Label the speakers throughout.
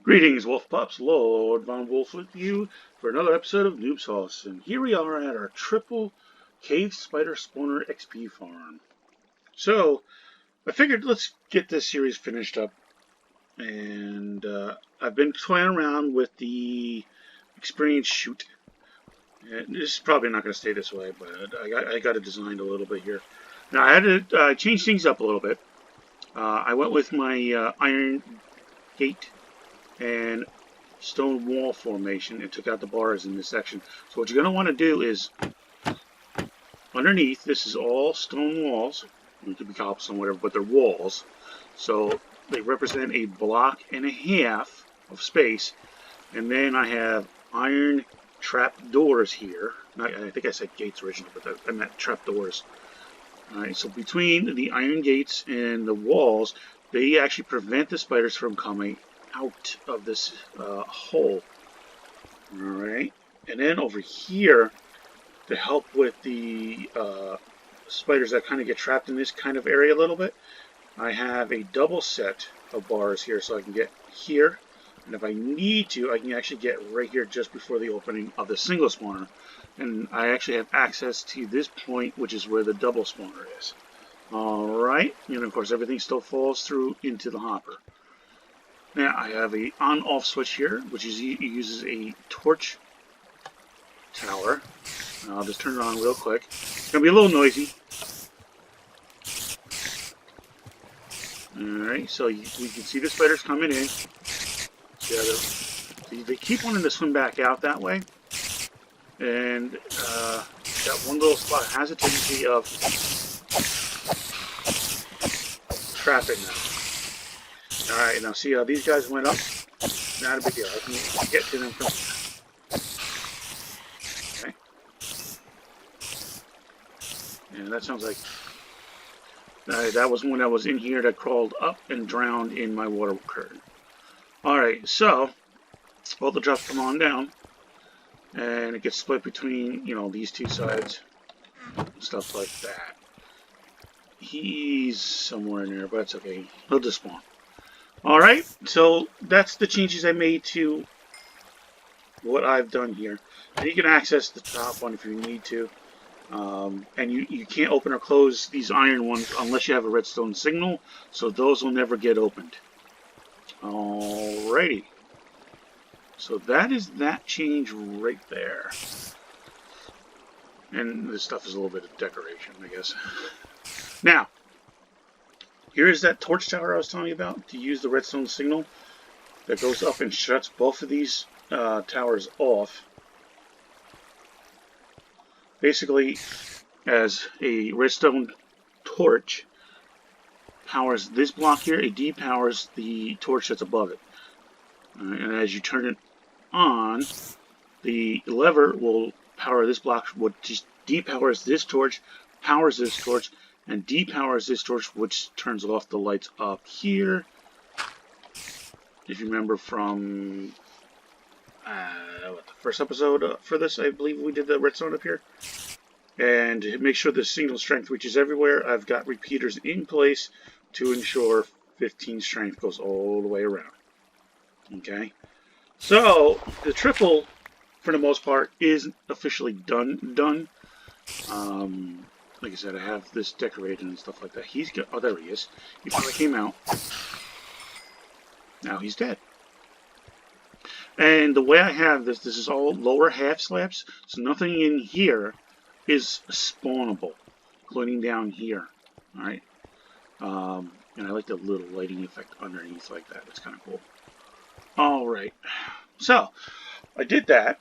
Speaker 1: Greetings, Wolf Pups. Lord Von Wolf with you for another episode of Noob's House. And here we are at our triple cave spider spawner XP farm. So, I figured let's get this series finished up. And I've been toying around with the experience chute. And this is probably not going to stay this way, but I got it designed a little bit here. Now, I had to change things up a little bit. I went with my iron gate and stone wall formation and took out the bars in this section. So what you're going to want to do is, underneath, this is all stone walls. It could be cobblestone, whatever, but they're walls. So they represent a block and a half of space. And then I have iron trap doors here. I think I said gates originally, but I meant trap doors. Alright, so between the iron gates and the walls, they actually prevent the spiders from coming out of this hole. Alright, and then over here, to help with the spiders that kind of get trapped in this kind of area a little bit, I have a double set of bars here, so I can get here, and if I need to, I can actually get right here just before the opening of the single spawner. And I actually have access to this point, which is where the double spawner is. Alright, and of course everything still falls through into the hopper. Now I have a on-off switch here, which uses a torch tower. I'll just turn it on real quick. It's going to be a little noisy. Alright, so you can see the spiders coming in. See, they keep wanting to swim back out that way. And that one little spot has a tendency of trapping them. Alright, now see how these guys went up? Not a big deal. I can get to them from here. Okay. And that sounds like that was one that was in here that crawled up and drowned in my water curtain. Alright, so all the drops come on down. And it gets split between, you know, these two sides. Stuff like that. He's somewhere in there, but it's okay. He'll just spawn. Alright, so that's the changes I made to what I've done here. And you can access the top one if you need to. And you can't open or close these iron ones unless you have a redstone signal. So those will never get opened. Alrighty. So that is that change right there. And this stuff is a little bit of decoration, I guess. Now, here's that torch tower I was telling you about to use the redstone signal that goes up and shuts both of these towers off. Basically, as a redstone torch powers this block here, it depowers the torch that's above it. And as you turn it on, the lever will power this block, which depowers this torch, powers this torch, and depowers this torch, which turns off the lights up here. If you remember from the first episode for this, I believe we did the redstone up here. And to make sure the signal strength reaches everywhere, I've got repeaters in place to ensure 15 strength goes all the way around. Okay, so the triple, for the most part, is officially done. Like I said, I have this decorated and stuff like that. He's got, oh, there he is. He finally came out. Now he's dead. And the way I have this is all lower half slabs, so nothing in here is spawnable, including down here. All right, and I like the little lighting effect underneath like that. It's kind of cool. Alright, so I did that.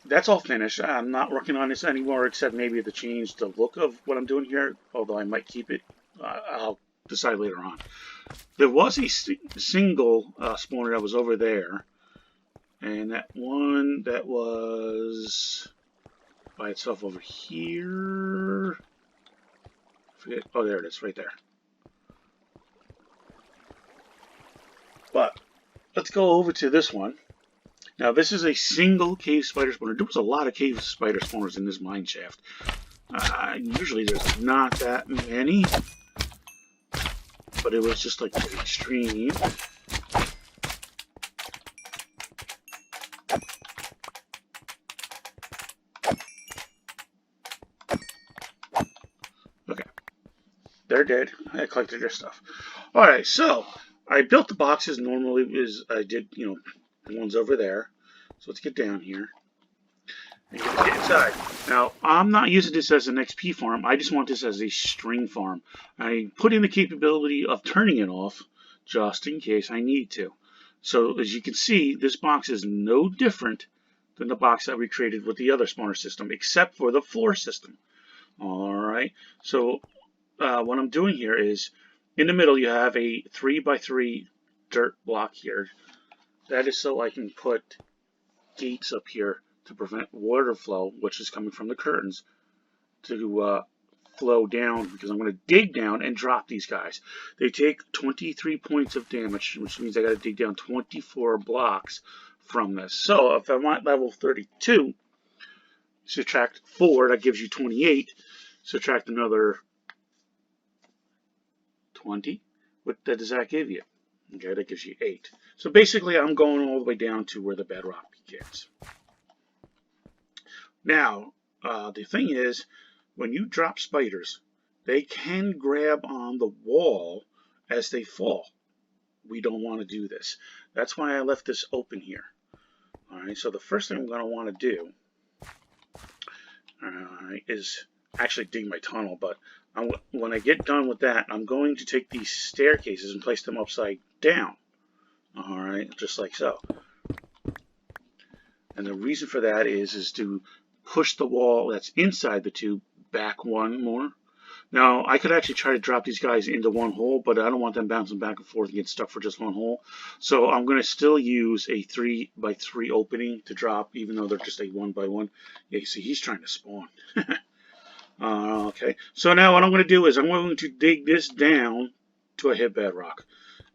Speaker 1: That's all finished. I'm not working on this anymore, except maybe to change the look of what I'm doing here, although I might keep it. I'll decide later on. There was a single spawner that was over there, and that one that was by itself over here. Forget. Oh, there it is, right there. But let's go over to this one. Now, this is a single cave spider spawner. There was a lot of cave spider spawners in this mine shaft. Usually there's not that many. But it was just like the extreme. they're dead. I collected their stuff. Alright, so I built the boxes normally as I did, the ones over there. So let's get down here. And let's get inside. Now, I'm not using this as an XP farm. I just want this as a string farm. I put in the capability of turning it off just in case I need to. So as you can see, this box is no different than the box that we created with the other spawner system, except for the floor system. Alright, so what I'm doing here is, in the middle you have a 3x3 dirt block here. That is so I can put gates up here to prevent water flow, which is coming from the curtains, to flow down, because I'm going to dig down and drop these guys. They take 23 points of damage, which means I got to dig down 24 blocks from this. So if I want level 32, subtract 4, that gives you 28. Subtract another 20. What does that give you? Okay, that gives you 8. So basically, I'm going all the way down to where the bedrock begins. Now, the thing is, when you drop spiders, they can grab on the wall as they fall. We don't want to do this. That's why I left this open here. Alright, so the first thing I'm going to want to do is actually dig my tunnel, but when I get done with that, I'm going to take these staircases and place them upside down. Alright, just like so. And the reason for that is to push the wall that's inside the tube back one more. Now, I could actually try to drop these guys into one hole, but I don't want them bouncing back and forth and get stuck for just one hole. So I'm going to still use a 3x3 opening to drop, even though they're just a 1x1. Yeah, you see, he's trying to spawn. Okay, so now what I'm going to do is I'm going to dig this down to a hit bedrock.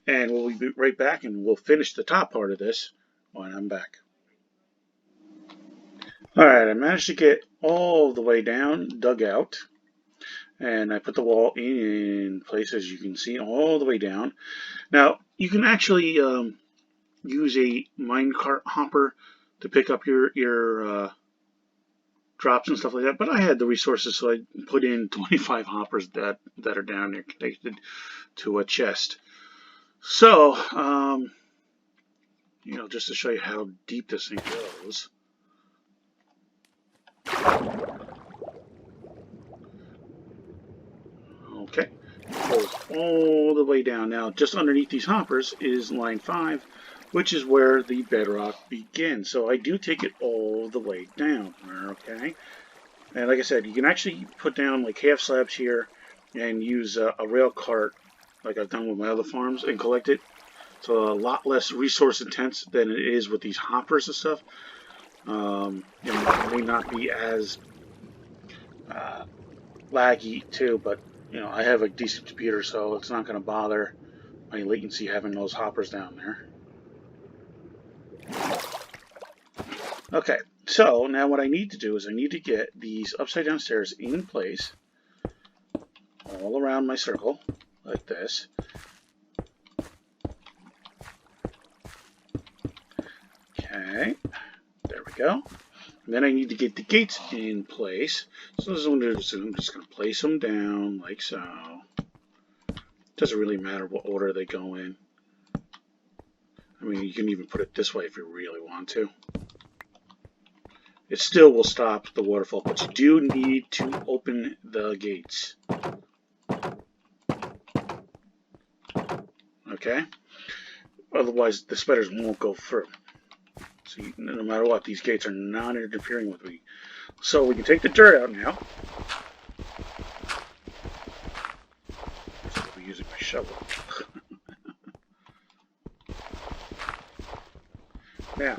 Speaker 1: And we'll be right back, and we'll finish the top part of this when I'm back. Alright, I managed to get all the way down, dug out. And I put the wall in place, as you can see, all the way down. Now, you can actually use a minecart hopper to pick up your drops and stuff like that. But I had the resources, so I put in 25 hoppers that are down there connected to a chest. So, just to show you how deep this thing goes. Okay, it goes all the way down. Now, just underneath these hoppers is line 5, which is where the bedrock begins. So I do take it all the way down, okay? And like I said, you can actually put down like half slabs here and use a rail cart, like I've done with my other farms, and collect it. So a lot less resource intense than it is with these hoppers and stuff. And it may not be as laggy too, but I have a decent computer, so it's not going to bother my latency having those hoppers down there. Okay, so now what I need to do is I need to get these upside down stairs in place all around my circle, like this. Okay, there we go. And then I need to get the gates in place. So this is what I'm just going to place them down like so. Doesn't really matter what order they go in. I mean, you can even put it this way if you really want to. It still will stop the waterfall, but you do need to open the gates. Okay? Otherwise, the spiders won't go through. So no matter what, these gates are not interfering with me. So we can take the dirt out now. I'll be using my shovel. Now,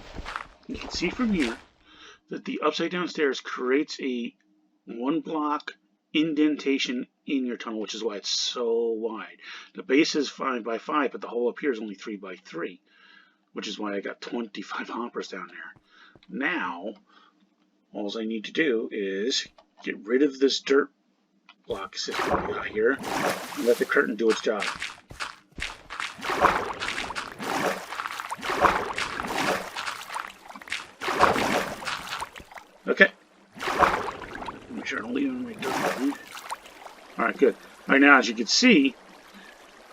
Speaker 1: you can see from here that the upside down stairs creates a 1 block indentation in your tunnel, which is why it's so wide. The base is 5x5, but the hole up here is only 3x3. Which is why I got 25 hoppers down there. Now, all I need to do is get rid of this dirt block system we got here and let the curtain do its job. Okay. Make sure I don't leave any dirt behind. Alright, good. Right now, as you can see,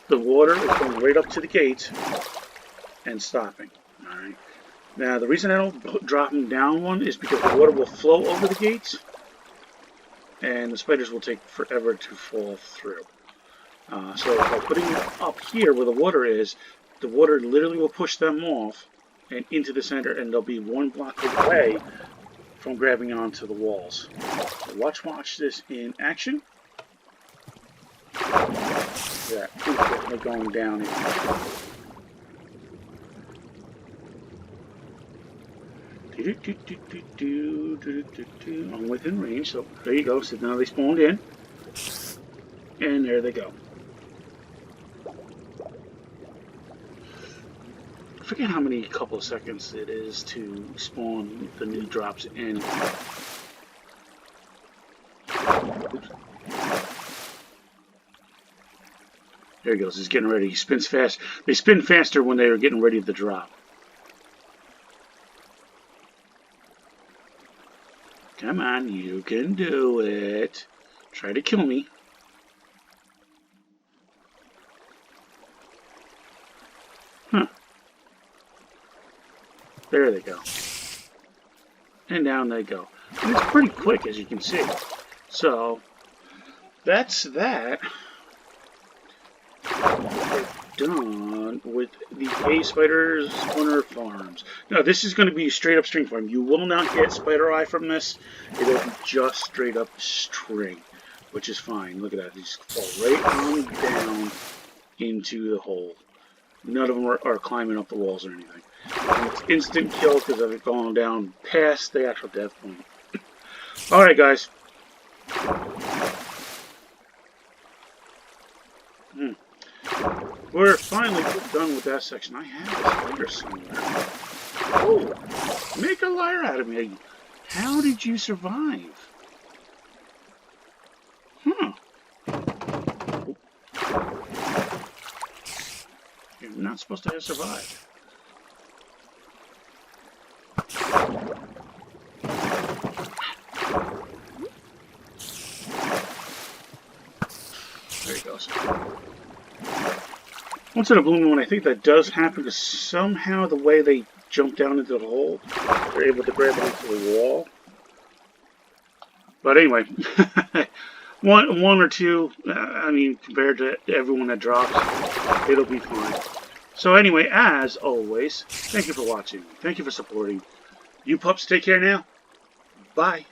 Speaker 1: the water is going right up to the gates and stopping. All right. Now, the reason I don't drop them down one is because the water will flow over the gates, and the spiders will take forever to fall through. So by putting it up here where the water is, the water literally will push them off and into the center, and they'll be one block away from grabbing onto the walls. So watch this in action. Yeah, they're going down. I'm within range, so there you go. So now they spawned in, and there they go. I forget how many couple of seconds it is to spawn the new drops in. Oops. There he goes. He's getting ready. He spins fast. They spin faster when they are getting ready to drop. Come on, you can do it. Try to kill me. Huh. There they go. And down they go. And it's pretty quick, as you can see. So, that's that. We're done with the A Spider Spawner Farms. Now, this is going to be a straight up string farm. You will not get spider eye from this. It'll be just straight up string, which is fine. Look at that. They just fall right on down into the hole. None of them are climbing up the walls or anything. And it's instant kill because I've gone down past the actual death point. Alright, guys. We're finally done with that section. I have a spider somewhere. Oh, make a liar out of me. How did you survive? Huh. You're not supposed to have survived. There he goes. Once in a blue moon, I think that does happen because somehow the way they jump down into the hole, they're able to grab onto the wall. But anyway, one or two, I mean, compared to everyone that drops, it'll be fine. So anyway, as always, thank you for watching. Thank you for supporting. You pups, take care now. Bye.